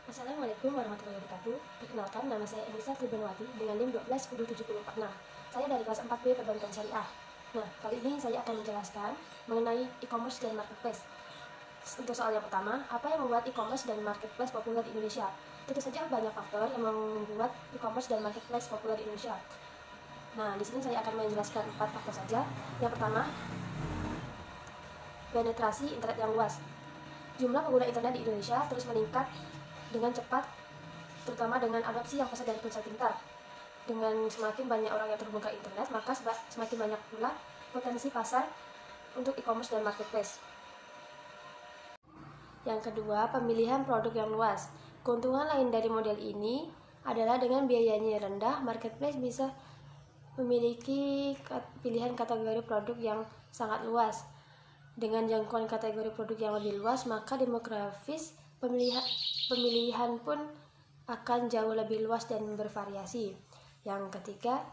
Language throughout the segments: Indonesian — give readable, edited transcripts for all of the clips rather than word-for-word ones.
Assalamualaikum warahmatullahi wabarakatuh. Perkenalkan, nama saya Elisa Tribenwati dengan NIM 12 Saya dari kelas 4B Perbankan Syariah. Nah, kali ini saya akan menjelaskan mengenai e-commerce dan marketplace. Untuk soal yang pertama, apa yang membuat e-commerce dan marketplace populer di Indonesia? Tentu saja banyak faktor yang membuat e-commerce dan marketplace populer di Indonesia. Nah, di sini saya akan menjelaskan 4 faktor saja. Yang pertama, penetrasi internet yang luas. Jumlah pengguna internet di Indonesia terus meningkat dengan cepat, terutama dengan adopsi yang pesat dari ponsel pintar. Dengan semakin banyak orang yang terhubung ke internet, maka semakin banyak pula potensi pasar untuk e-commerce dan marketplace. Yang kedua, pemilihan produk yang luas. Keuntungan lain dari model ini adalah dengan biayanya rendah, marketplace bisa memiliki pilihan kategori produk yang sangat luas. Dengan jangkauan kategori produk yang lebih luas, maka demografis pemilihan pun akan jauh lebih luas dan bervariasi. Yang ketiga,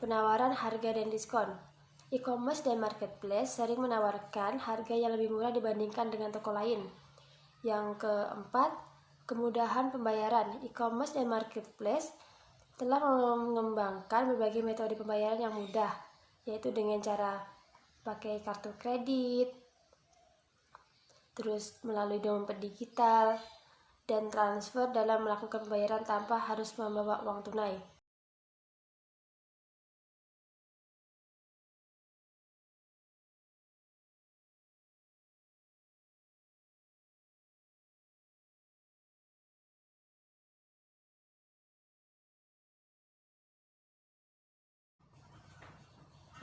penawaran harga dan diskon. E-commerce dan marketplace sering menawarkan harga yang lebih murah dibandingkan dengan toko lain. Yang keempat, kemudahan pembayaran. E-commerce dan marketplace telah mengembangkan berbagai metode pembayaran yang mudah, yaitu dengan cara pakai kartu kredit, terus melalui dompet digital, dan transfer dalam melakukan pembayaran tanpa harus membawa uang tunai.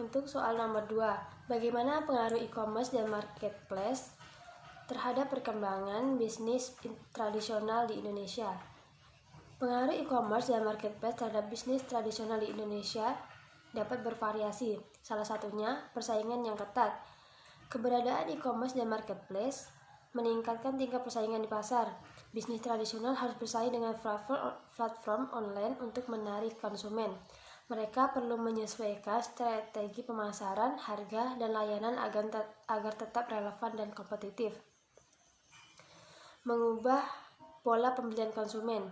Untuk soal nomor 2, bagaimana pengaruh e-commerce dan marketplace terhadap perkembangan bisnis tradisional di Indonesia? Pengaruh e-commerce dan marketplace terhadap bisnis tradisional di Indonesia dapat bervariasi. Salah satunya persaingan yang ketat. Keberadaan e-commerce dan marketplace meningkatkan tingkat persaingan di pasar. Bisnis tradisional harus bersaing dengan platform online untuk menarik konsumen. Mereka perlu menyesuaikan strategi pemasaran, harga, dan layanan agar tetap relevan dan kompetitif. Mengubah pola pembelian konsumen.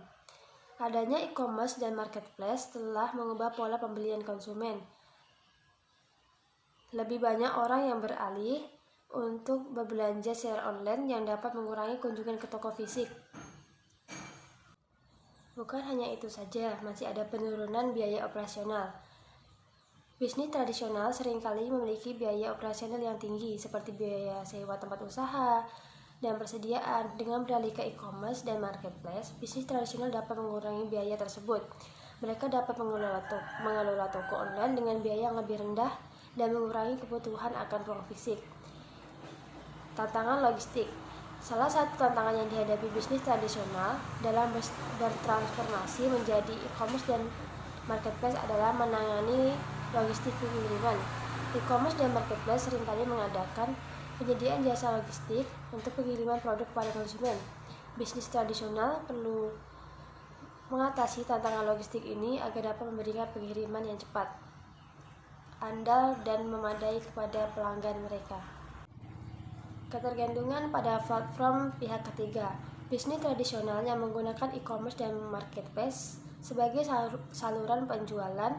Adanya e-commerce dan marketplace telah mengubah pola pembelian konsumen. Lebih banyak orang yang beralih untuk berbelanja secara online yang dapat mengurangi kunjungan ke toko fisik. Bukan hanya itu saja, masih ada penurunan biaya operasional. Bisnis tradisional seringkali memiliki biaya operasional yang tinggi, seperti biaya sewa tempat usaha dan persediaan. Dengan beralih ke e-commerce dan marketplace, bisnis tradisional dapat mengurangi biaya tersebut. Mereka dapat mengelola toko online dengan biaya yang lebih rendah dan mengurangi kebutuhan akan ruang fisik. Tantangan logistik. Salah satu tantangan yang dihadapi bisnis tradisional dalam bertransformasi menjadi e-commerce dan marketplace adalah menangani logistik pengiriman. E-commerce dan marketplace seringkali mengadakan penyediaan jasa logistik untuk pengiriman produk kepada konsumen. Bisnis tradisional perlu mengatasi tantangan logistik ini agar dapat memberikan pengiriman yang cepat, andal, dan memadai kepada pelanggan mereka. Ketergantungan pada platform pihak ketiga. Bisnis tradisional yang menggunakan e-commerce dan marketplace sebagai saluran penjualan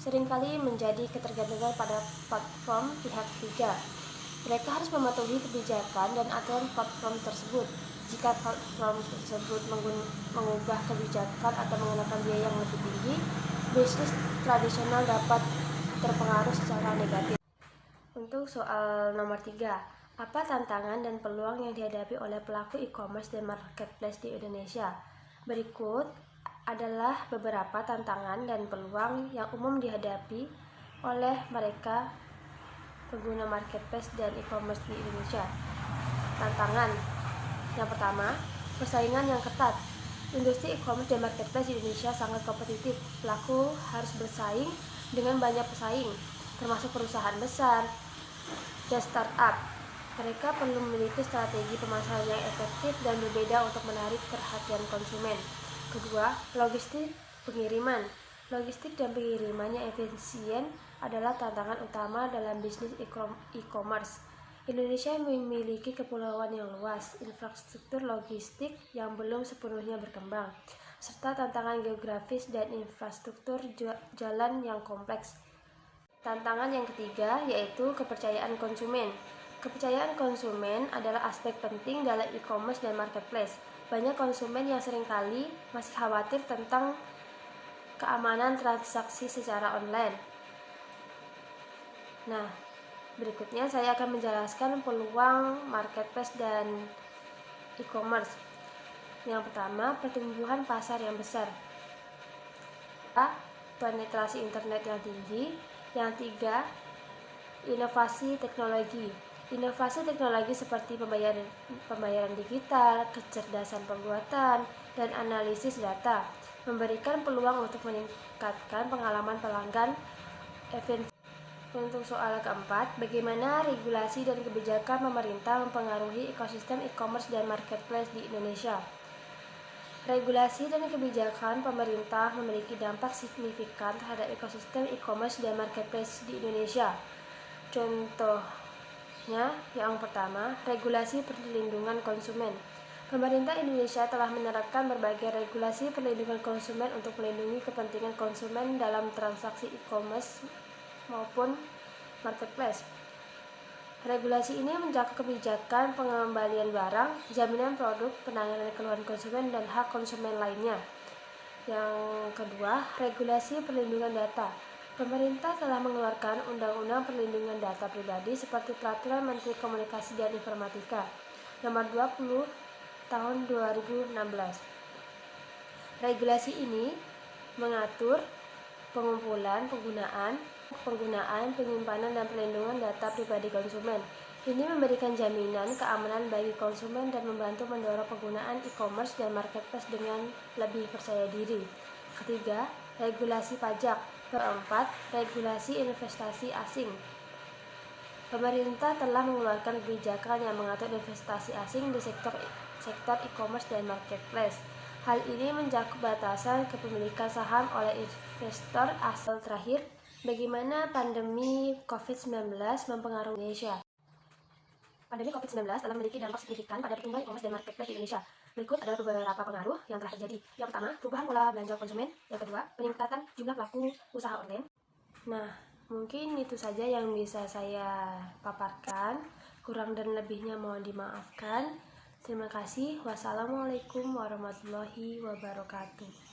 seringkali menjadi ketergantungan pada platform pihak ketiga. Mereka harus mematuhi kebijakan dan aturan platform tersebut. Jika platform tersebut mengubah kebijakan atau mengenakan biaya yang lebih tinggi, bisnis tradisional dapat terpengaruh secara negatif. Untuk soal nomor 3, apa tantangan dan peluang yang dihadapi oleh pelaku e-commerce dan marketplace di Indonesia? Berikut adalah beberapa tantangan dan peluang yang umum dihadapi oleh mereka pengguna marketplace dan e-commerce di Indonesia. Tantangan yang pertama, persaingan yang ketat. Industri e-commerce dan marketplace di Indonesia sangat kompetitif. Pelaku harus bersaing dengan banyak pesaing, termasuk perusahaan besar dan startup. Mereka perlu memiliki strategi pemasaran yang efektif dan berbeda untuk menarik perhatian konsumen. Kedua, logistik pengiriman. Logistik dan pengiriman yang efisien adalah tantangan utama dalam bisnis e-commerce. Indonesia memiliki kepulauan yang luas, infrastruktur logistik yang belum sepenuhnya berkembang, serta tantangan geografis dan infrastruktur jalan yang kompleks. Tantangan yang ketiga yaitu kepercayaan konsumen. Kepercayaan konsumen adalah aspek penting dalam e-commerce dan marketplace. Banyak konsumen yang seringkali masih khawatir tentang keamanan transaksi secara online. Nah, berikutnya saya akan menjelaskan peluang marketplace dan e-commerce. Yang pertama, pertumbuhan pasar yang besar. Penetrasi internet yang tinggi. Yang tiga, inovasi teknologi. Inovasi teknologi seperti pembayaran digital, kecerdasan pembuatan, dan analisis data memberikan peluang untuk meningkatkan pengalaman pelanggan. Untuk soal keempat, bagaimana regulasi dan kebijakan pemerintah mempengaruhi ekosistem e-commerce dan marketplace di Indonesia? Regulasi dan kebijakan pemerintah memiliki dampak signifikan terhadap ekosistem e-commerce dan marketplace di Indonesia. Contohnya, yang pertama, regulasi perlindungan konsumen. Pemerintah Indonesia telah menerapkan berbagai regulasi perlindungan konsumen untuk melindungi kepentingan konsumen dalam transaksi e-commerce maupun marketplace. Regulasi ini mencakup kebijakan pengembalian barang, jaminan produk, penanganan keluhan konsumen, dan hak konsumen lainnya. Yang kedua, regulasi perlindungan data. Pemerintah telah mengeluarkan Undang-Undang Perlindungan Data Pribadi seperti Peraturan Menteri Komunikasi dan Informatika Nomor 20 Tahun 2016. Regulasi ini mengatur pengumpulan, penggunaan, penyimpanan, dan perlindungan data pribadi konsumen. Ini memberikan jaminan keamanan bagi konsumen dan membantu mendorong penggunaan e-commerce dan marketplace dengan lebih percaya diri. Ketiga, regulasi pajak. Keempat, regulasi investasi asing. Pemerintah telah mengeluarkan kebijakan yang mengatur investasi asing di sektor e-commerce dan marketplace. Hal ini mencakup batasan kepemilikan saham oleh investor asal. Terakhir, bagaimana pandemi COVID-19 mempengaruhi Indonesia? Pandemi COVID-19 telah memiliki dampak signifikan pada pertumbuhan e-commerce dan marketplace di Indonesia. Berikut adalah beberapa pengaruh yang telah terjadi. Yang pertama, perubahan pola belanja konsumen. Yang kedua, peningkatan jumlah pelaku usaha online. Nah, mungkin itu saja yang bisa saya paparkan. Kurang dan lebihnya mohon dimaafkan. Terima kasih. Wassalamualaikum warahmatullahi wabarakatuh.